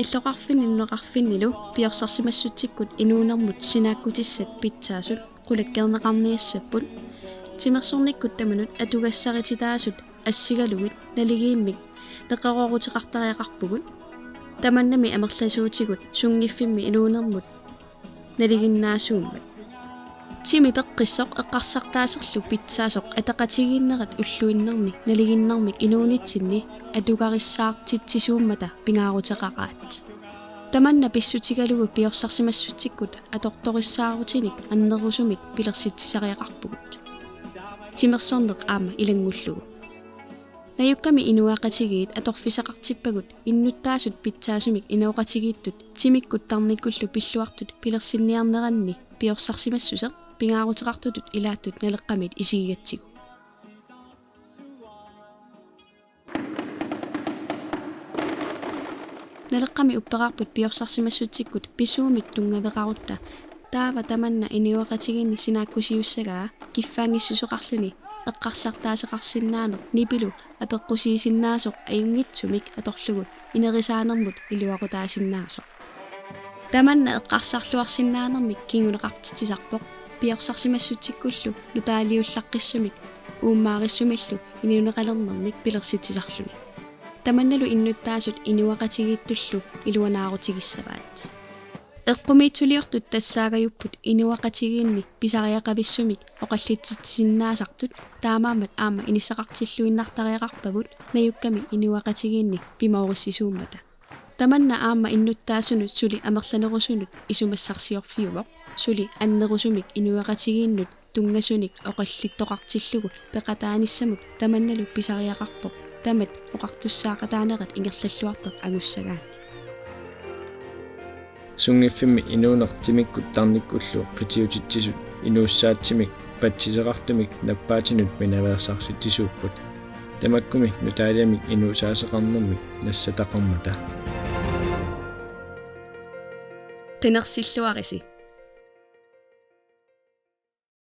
qilloqarfininneqarfinnilu piorsassimassutikkut inuunermut sinaakutissat pitsaasut qulakkeerneqarniassapput timersornikkut tamanut atugassaritidaasut assigalugit naligiimmik neqarorutiqartariaqarpugut tamannami amerlasuutigut sungiffimmi inuunermut naliginnaasuummat timi peqqissoq eqqarsartaaserlu pitsaasoq ataqatigiinnerat ulluinnerni naliginnarmik inuunitsinni atugarissaartitsisuummata pingaaruteqaqaat tamanna pissutigalugu piorsassimassutikkut atortorissaaruutinik annerusumik pilersitsisariaqarpugut timersorneq aama ilangullugu nayukkami inuaqatigiit atorfisaqartippagut innuttaasut pitsaasumik inauqatigiittut timikkut tarnikkullu pilluartut pilersinniarneranni piorsassimassuseq pingaaruteqartutut ilaattut naleqqamit isigigatsigu naleqqami uppeqarput piorsassimassutikkut pisuumik tungaveqarutta taava tamanna inuaqatiginni sinaakkusiussagaa kiffaangissusoqarluni eqqarsartaaseqarsinnaaneq nipilu apeqqusiisinnaasuq ayungitsumik atorlugu inerisaanermut iluaqutaasinnaasoq tamanna eqqarsarluarsinnaanermik kinguneqartitisarpoq piorsassimassutikullu nutaaliullaqqissumik uummaarissumallu iniuneqalernermik pilersitisarluni tamannalu innuttaasut inuaqatigiittullu iluanaarutigissavaat eqqumiitsuliortut tassaagajupput inuaqatigiinni pisariaqavissumik oqallitsitsinnaasartut taamaamat aama inissaqartilluinnartariaqarpavut nayukkami inuaqatigiinni pimaurissisuummata tamanna aama innuttaasunut suli amerlanerusunut isumassarsiorfiuvoq suli annerusumik inuaqatigiinnut tungasunik oqallittoqartillugu peqataanissamut tamannalu pisariaqarpoq tamat oqartussaaqataanerat ingerlalluartoq angussagaan sungiffimmi inuunertimikkut tarnikkullu qitiutitsisut inuussaatsimik patsiseqartumik nappaatinut minaveersarsittisuupput tamakkumi nutaaliamik inuusaaseqarnermik nassataqarmata qinersilluarisi